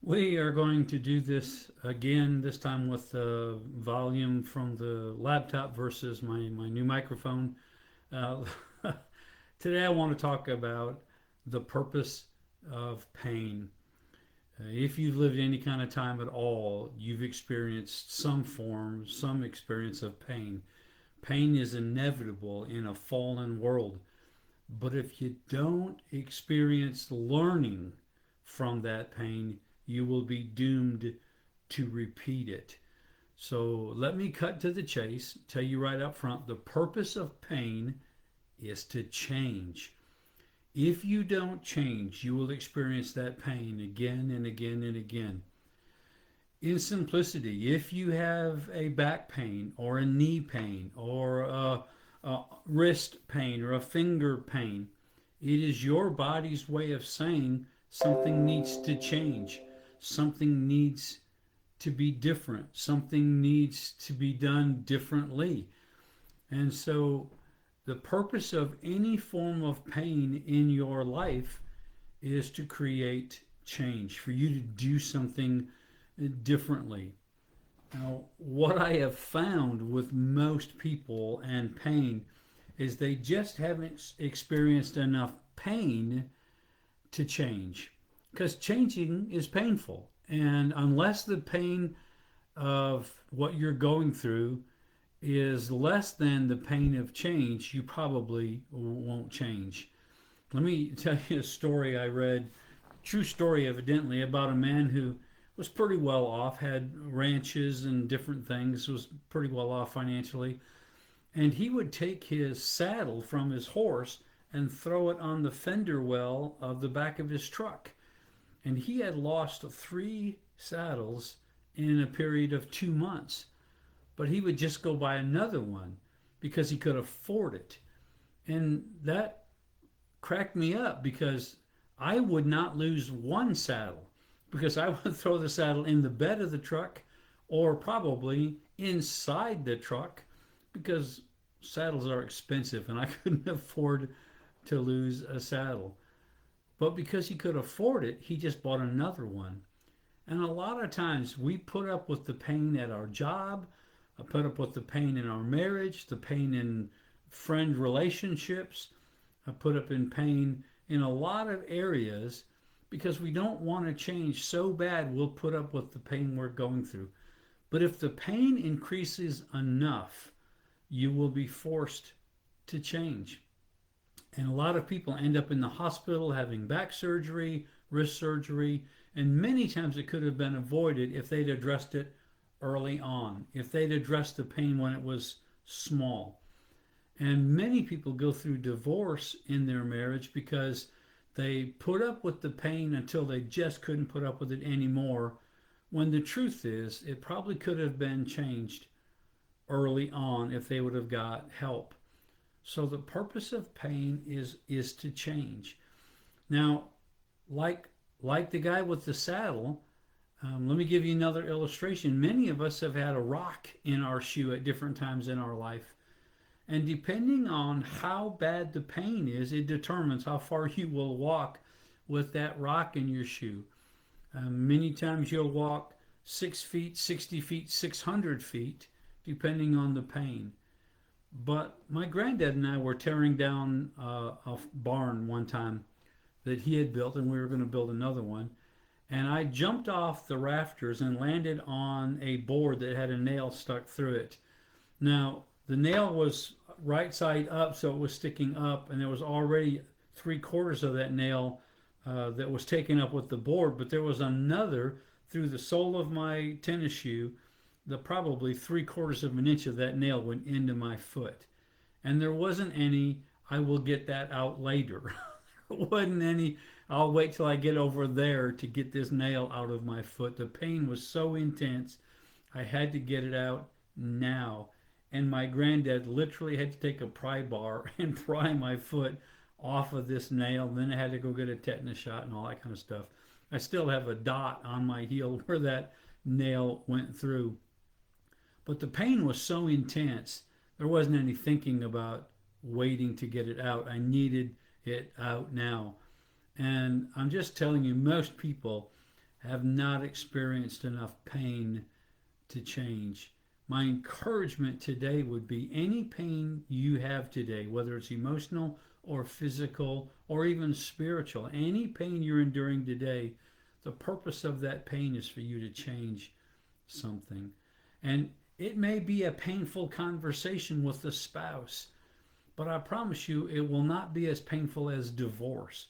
We are going to do this again, this time with the volume from the laptop versus my new microphone. Uh, Today, I want to talk about the purpose of pain. If you've lived any kind of time at all, you've experienced some form, some experience of pain. Pain is inevitable in a fallen world. But if you don't experience learning from that pain, you will be doomed to repeat it. So let me cut to the chase, tell you right up front the purpose of pain is to change. If you don't change, you will experience that pain again and again and again. In simplicity, if you have a back pain or a knee pain or a wrist pain or a finger pain, it is your body's way of saying something needs to change, something needs to be different, something needs to be done differently. And so, the purpose of any form of pain in your life is to create change, for you to do something differently. Now, what I have found with most people and pain is they just haven't experienced enough pain to change. Because changing is painful. And unless the pain of what you're going through is less than the pain of change, you probably won't change. Let me tell you a story I read, true story evidently, about a man who was pretty well off, had ranches and different things, was pretty well off financially, and he would take his saddle from his horse and throw it on the fender well of the back of his truck. And he had lost three saddles in a period of 2 months, but he would just go buy another one because he could afford it. And that cracked me up because I would not lose one saddle because I would throw the saddle in the bed of the truck or probably inside the truck because saddles are expensive and I couldn't afford to lose a saddle. But because he could afford it, he just bought another one. And a lot of times we put up with the pain at our job, I put up with the pain in our marriage, the pain in friend relationships, I put up in pain in a lot of areas because we don't want to change so bad we'll put up with the pain we're going through. But if the pain increases enough, you will be forced to change. And a lot of people end up in the hospital having back surgery, wrist surgery, and many times it could have been avoided if they'd addressed it early on, if they'd addressed the pain when it was small. And many people go through divorce in their marriage because they put up with the pain until they just couldn't put up with it anymore. When the truth is, it probably could have been changed early on if they would have got help. So the purpose of pain is to change. Now, like like the guy with the saddle, let me give you another illustration. Many of us have had a rock in our shoe at different times in our life. And depending on how bad the pain is, it determines how far you will walk with that rock in your shoe. Many times you'll walk 6 feet, 60 feet, 600 feet, depending on the pain. But my granddad and I were tearing down a barn one time that he had built, and we were going to build another one. And I jumped off the rafters and landed on a board that had a nail stuck through it. Now, the nail was right side up, so it was sticking up, and there was already 3/4 of that nail that was taken up with the board, but there was another through the sole of my tennis shoe. The probably 3/4 of an inch of that nail went into my foot, and there wasn't any. I will get that out later. There wasn't any. I'll wait till I get over there to get this nail out of my foot. The pain was so intense, I had to get it out now. And my granddad literally had to take a pry bar and pry my foot off of this nail. Then I had to go get a tetanus shot and all that kind of stuff. I still have a dot on my heel where that nail went through. But the pain was so intense, there wasn't any thinking about waiting to get it out. I needed it out now. And I'm just telling you, most people have not experienced enough pain to change. My encouragement today would be any pain you have today, whether it's emotional or physical or even spiritual, any pain you're enduring today, the purpose of that pain is for you to change something. And it may be a painful conversation with the spouse, but I promise you it will not be as painful as divorce.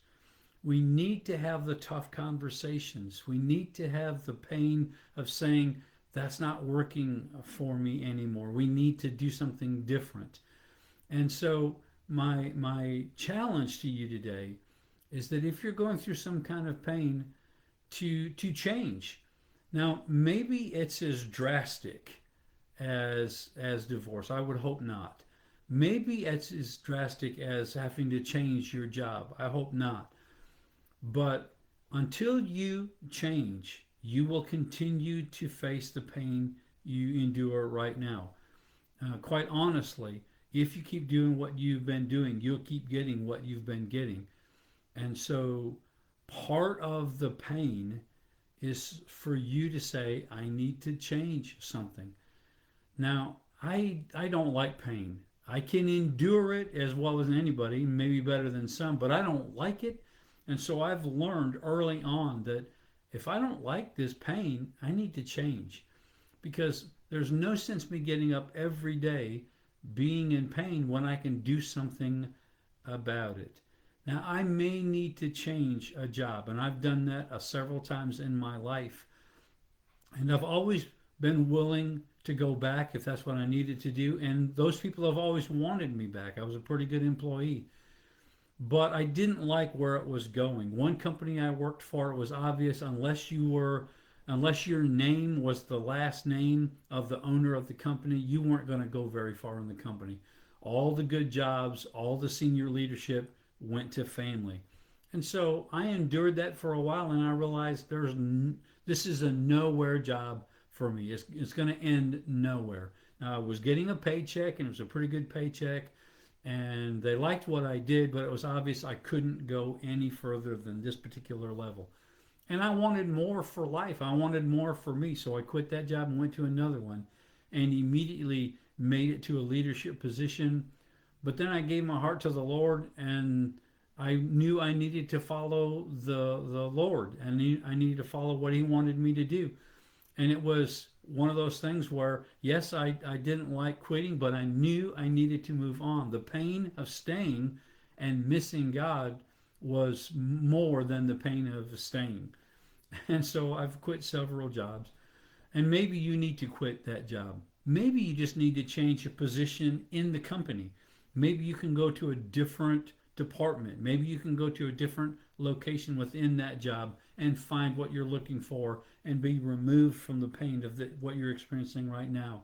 We need to have the tough conversations. We need to have the pain of saying, that's not working for me anymore. We need to do something different. And so, my challenge to you today is that if you're going through some kind of pain, to change. Now, maybe it's as drastic as divorce. I would hope not. Maybe it's as drastic as having to change your job. I hope not. But until you change, you will continue to face the pain you endure right now. Quite honestly, if you keep doing what you've been doing, you'll keep getting what you've been getting. And so part of the pain is for you to say, I need to change something. Now, I don't like pain. I can endure it as well as anybody, maybe better than some, but I don't like it. And so I've learned early on that if I don't like this pain, I need to change because there's no sense me getting up every day being in pain when I can do something about it. Now, I may need to change a job, and I've done that several times in my life. And I've always been willing to go back if that's what I needed to do. And those people have always wanted me back. I was a pretty good employee. But I didn't like where it was going. One company I worked for, it was obvious unless your name was the last name of the owner of the company, you weren't going to go very far in the company. All the good jobs, all the senior leadership went to family. And so I endured that for a while and I realized this is a nowhere job for me. It's going to end nowhere. Now I was getting a paycheck and it was a pretty good paycheck and they liked what I did, but it was obvious I couldn't go any further than this particular level. And I wanted more for life. I wanted more for me. So I quit that job and went to another one and immediately made it to a leadership position. But then I gave my heart to the Lord and I knew I needed to follow the Lord and I needed to follow what He wanted me to do. And it was one of those things where, yes, I didn't like quitting, but I knew I needed to move on. The pain of staying and missing God was more than the pain of staying. And so I've quit several jobs. And maybe you need to quit that job. Maybe you just need to change your position in the company. Maybe you can go to a different department. Maybe you can go to a different location within that job and find what you're looking for and be removed from the pain of what you're experiencing right now.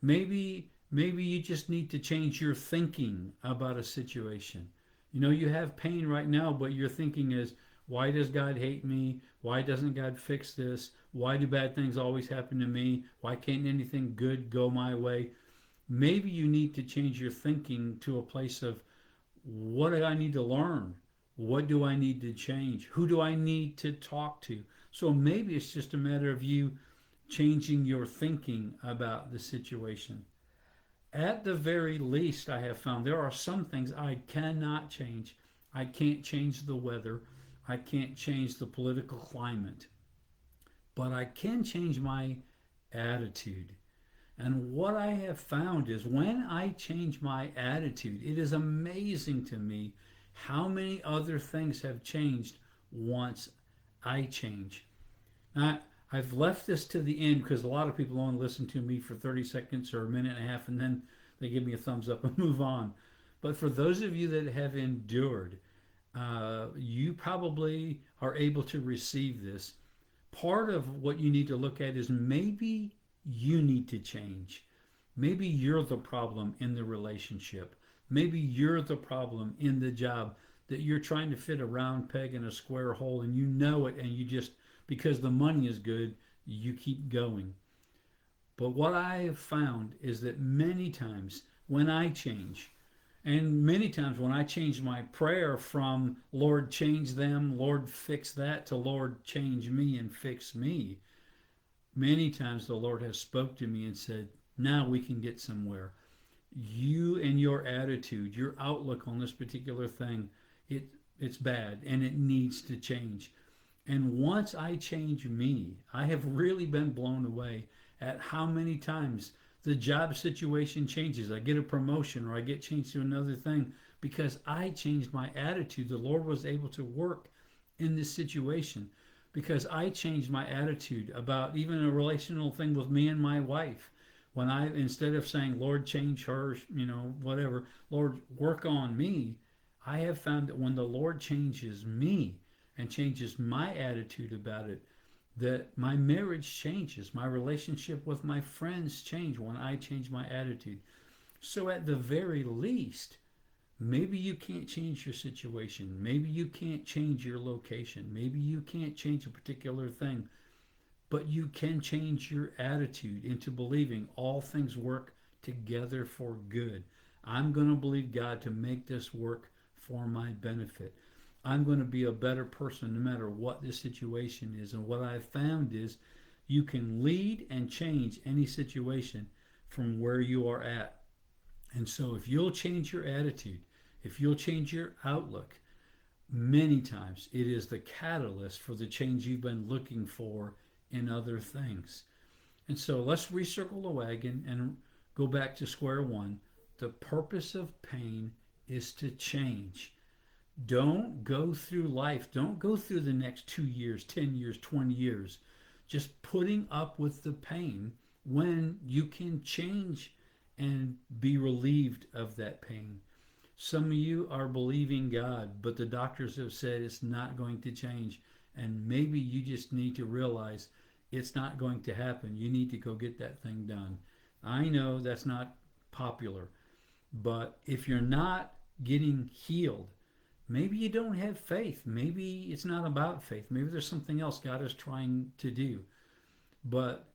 Maybe you just need to change your thinking about a situation. You know, you have pain right now, but your thinking is, why does God hate me? Why doesn't God fix this? Why do bad things always happen to me? Why can't anything good go my way? Maybe you need to change your thinking to a place of, what do I need to learn? What do I need to change? Who do I need to talk to? So maybe it's just a matter of you changing your thinking about the situation. At the very least, I have found there are some things I cannot change. I can't change the weather. I can't change the political climate. But I can change my attitude. And what I have found is when I change my attitude, it is amazing to me how many other things have changed once I change. Now, I've left this to the end because a lot of people only listen to me for 30 seconds or a minute and a half and then they give me a thumbs up and move on. But for those of you that have endured, you probably are able to receive this. Part of what you need to look at is maybe you need to change. Maybe you're the problem in the relationship. Maybe you're the problem in the job that you're trying to fit a round peg in a square hole and you know it and you just, because the money is good, you keep going. But what I have found is that many times when I change, And many times when I change my prayer from Lord, change them, Lord, fix that, to Lord, change me and fix me, many times the Lord has spoke to me and said, now we can get somewhere. You and your attitude, your outlook on this particular thing, it it's bad and it needs to change. And once I change me, I have really been blown away at how many times the job situation changes. I get a promotion or I get changed to another thing because I changed my attitude. The Lord was able to work in this situation because I changed my attitude about even a relational thing with me and my wife. When I, instead of saying, Lord, change her, whatever, Lord, work on me, I have found that when the Lord changes me and changes my attitude about it, that my marriage changes, my relationship with my friends change when I change my attitude. So at the very least, maybe you can't change your situation, maybe you can't change your location, maybe you can't change a particular thing, but you can change your attitude into believing all things work together for good. I'm going to believe God to make this work for my benefit. I'm going to be a better person no matter what the situation is. And what I've found is you can lead and change any situation from where you are at. And so if you'll change your attitude, if you'll change your outlook, many times it is the catalyst for the change you've been looking for in other things. And so let's recircle the wagon and go back to square one. The purpose of pain is to change. Don't go through life, don't go through the next 2 years, 10 years, 20 years, just putting up with the pain when you can change and be relieved of that pain. Some of you are believing God, but the doctors have said it's not going to change. And maybe you just need to realize it's not going to happen. You need to go get that thing done. I know that's not popular, but if you're not getting healed, maybe you don't have faith. Maybe it's not about faith. Maybe there's something else God is trying to do. But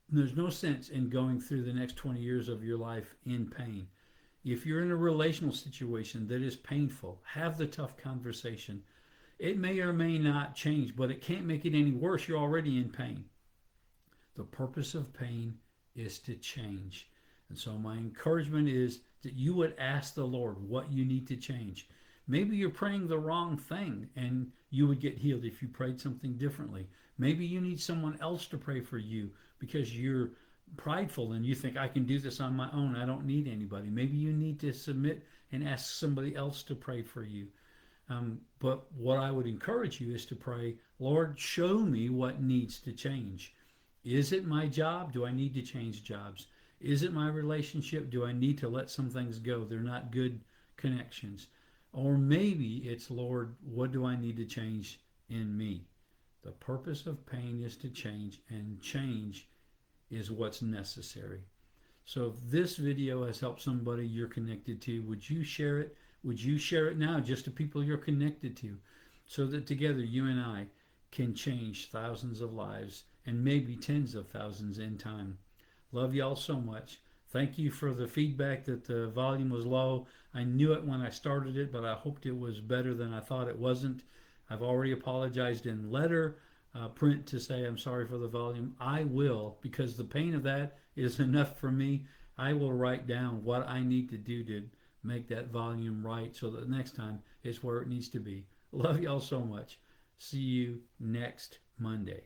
there's no sense in going through the next 20 years of your life in pain. If you're in a relational situation that is painful, have the tough conversation. It may or may not change, but it can't make it any worse. You're already in pain. The purpose of pain is to change. And so my encouragement is that you would ask the Lord what you need to change. Maybe you're praying the wrong thing and you would get healed if you prayed something differently. Maybe you need someone else to pray for you because you're prideful and you think, I can do this on my own. I don't need anybody. Maybe you need to submit and ask somebody else to pray for you. But what I would encourage you is to pray, Lord, show me what needs to change. Is it my job? Do I need to change jobs? Is it my relationship? Do I need to let some things go? They're not good connections. Or maybe it's, Lord, what do I need to change in me? The purpose of pain is to change, and change is what's necessary. So if this video has helped somebody you're connected to, would you share it? Would you share it now just to people you're connected to so that together you and I can change thousands of lives and maybe tens of thousands in time? Love y'all so much. Thank you for the feedback that the volume was low. I knew it when I started it, but I hoped it was better than I thought it wasn't. I've already apologized in letter, print to say I'm sorry for the volume. I will, because the pain of that is enough for me. I will write down what I need to do to make that volume right so that next time it's where it needs to be. Love y'all so much. See you next Monday.